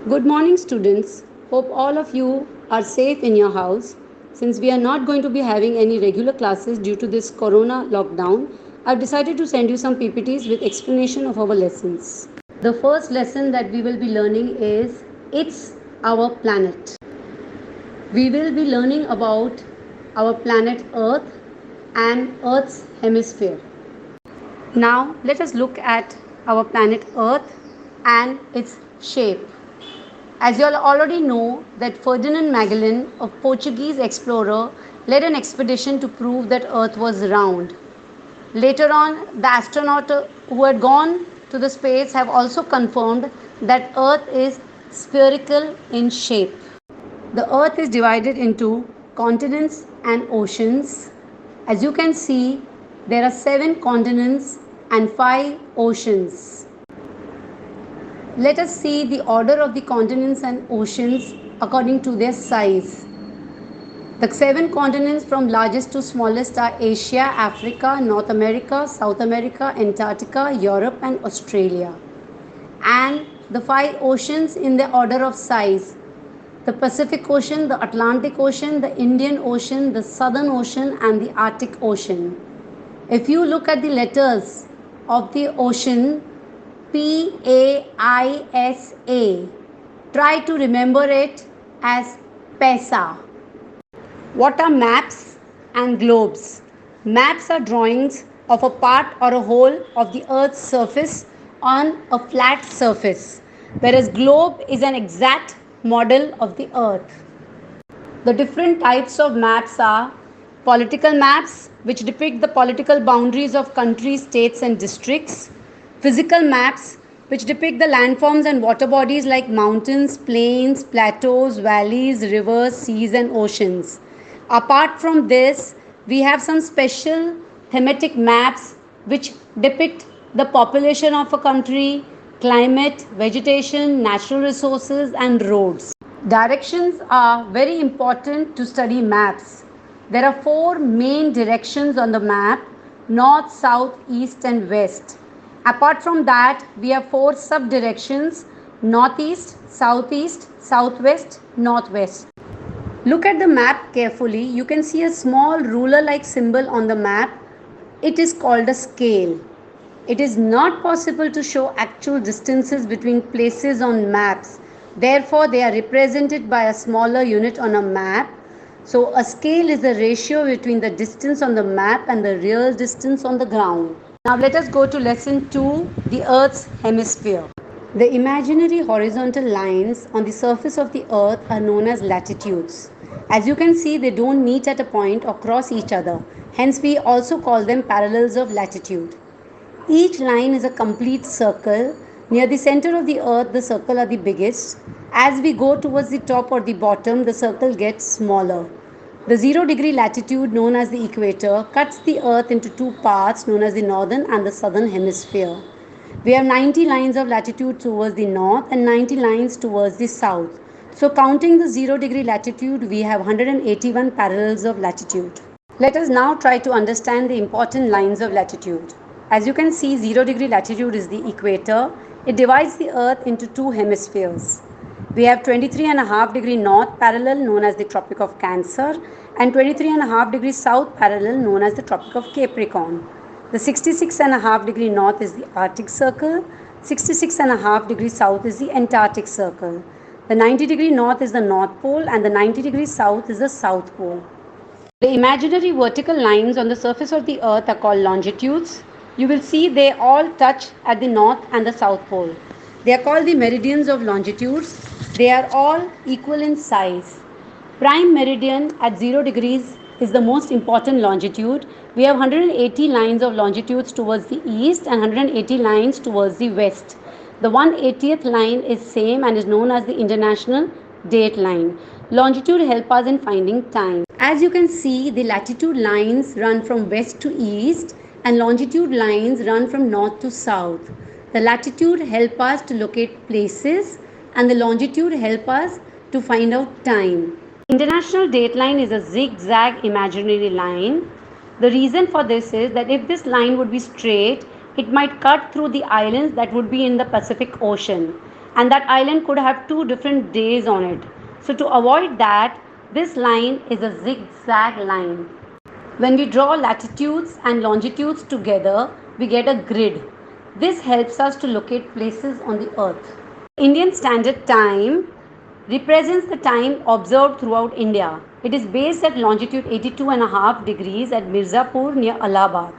Good morning, students. Hope all of you are safe in your house. Since we are not going to be having any regular classes due to this corona lockdown, I've decided to send you some PPTs with explanation of our lessons. The first lesson that we will be learning is It's Our Planet. We will be learning about our planet Earth and Earth's hemisphere. Now, let us look at our planet Earth and its shape. As you all already know that Ferdinand Magellan, a Portuguese explorer, led an expedition to prove that Earth was round. Later on, the astronaut who had gone to the space have also confirmed that Earth is spherical in shape. The Earth is divided into continents and oceans. As you can see, there are 7 continents and 5 oceans. Let us see the order of the continents and oceans according to their size. The 7 continents from largest to smallest are Asia, Africa, North America, South America, Antarctica, Europe and Australia. And the 5 oceans in the order of size: the Pacific Ocean, the Atlantic Ocean, the Indian Ocean, the Southern Ocean and the Arctic Ocean. If you look at the letters of the ocean, PAISA, try to remember it as PESA. What are maps and globes? Maps are drawings of a part or a whole of the Earth's surface on a flat surface, whereas globe is an exact model of the Earth. The different types of maps are political maps, which depict the political boundaries of countries, states and districts; physical maps, which depict the landforms and water bodies like mountains, plains, plateaus, valleys, rivers, seas and oceans. Apart from this, we have some special thematic maps which depict the population of a country, climate, vegetation, natural resources and roads. Directions are very important to study maps. There are 4 main directions on the map: north, south, east and west. Apart from that, we have 4 sub-directions: northeast, southeast, southwest, northwest. Look at the map carefully. You can see a small ruler-like symbol on the map. It is called a scale. It is not possible to show actual distances between places on maps. Therefore, they are represented by a smaller unit on a map. So, a scale is the ratio between the distance on the map and the real distance on the ground. Now, let us go to lesson 2, the Earth's hemisphere. The imaginary horizontal lines on the surface of the Earth are known as latitudes. As you can see, they don't meet at a point or cross each other. Hence, we also call them parallels of latitude. Each line is a complete circle. Near the center of the Earth, the circle are the biggest. As we go towards the top or the bottom, the circle gets smaller. The 0-degree latitude, known as the equator, cuts the Earth into 2 parts known as the northern and the southern hemisphere. We have 90 lines of latitude towards the north and 90 lines towards the south. So counting the 0-degree latitude, we have 181 parallels of latitude. Let us now try to understand the important lines of latitude. As you can see, 0-degree latitude is the equator. It divides the Earth into 2 hemispheres. We have 23.5-degree north parallel, known as the Tropic of Cancer, and 23.5-degree south parallel, known as the Tropic of Capricorn. The 66.5-degree north is the Arctic Circle, 66.5-degree south is the Antarctic Circle. The 90-degree north is the North Pole and the 90-degree south is the South Pole. The imaginary vertical lines on the surface of the Earth are called longitudes. You will see they all touch at the North and the South Pole. They are called the meridians of longitudes. They are all equal in size. Prime meridian at 0 degrees is the most important longitude. We have 180 lines of longitudes towards the east and 180 lines towards the west. The 180th line is same and is known as the international date line. Longitude help us in finding time. As you can see, the latitude lines run from west to east and longitude lines run from north to south. The latitude help us to locate places and the longitude help us to find out time. International dateline is a zigzag imaginary line. The reason for this is that if this line would be straight, it might cut through the islands that would be in the Pacific Ocean. and that island could have 2 different days on it. So to avoid that, this line is a zigzag line. When we draw latitudes and longitudes together, we get a grid. This helps us to locate places on the earth. Indian Standard Time represents the time observed throughout India. It is based at longitude 82.5 degrees at Mirzapur near Allahabad.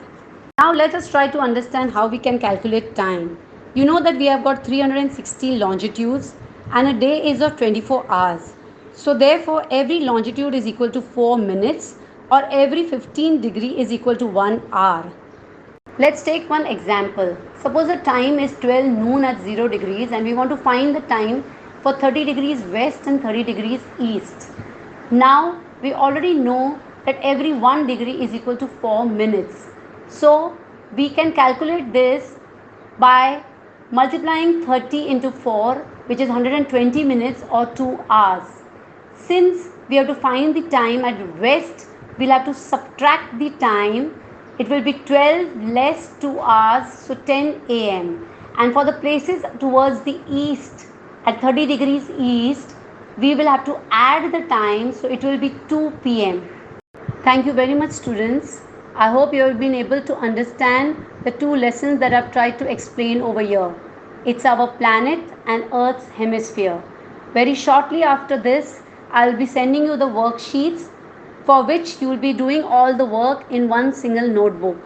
Now let us try to understand how we can calculate time. You know that we have got 360 longitudes and a day is of 24 hours. So therefore every longitude is equal to 4 minutes or every 15 degree is equal to 1 hour. Let's take one example. Suppose the time is 12 noon at 0 degrees and we want to find the time for 30 degrees west and 30 degrees east. Now we already know that every 1 degree is equal to 4 minutes. So we can calculate this by multiplying 30 into 4, which is 120 minutes or 2 hours. Since we have to find the time at west, we'll have to subtract the time. It will be 12 less 2 hours, so 10 am. And for the places towards the east, at 30 degrees east, we will have to add the time, so it will be 2 pm. Thank you very much, students. I hope you have been able to understand the 2 lessons that I've tried to explain over here. It's our planet and Earth's hemisphere. Very shortly after this, I'll be sending you the worksheets for which you will be doing all the work in one single notebook.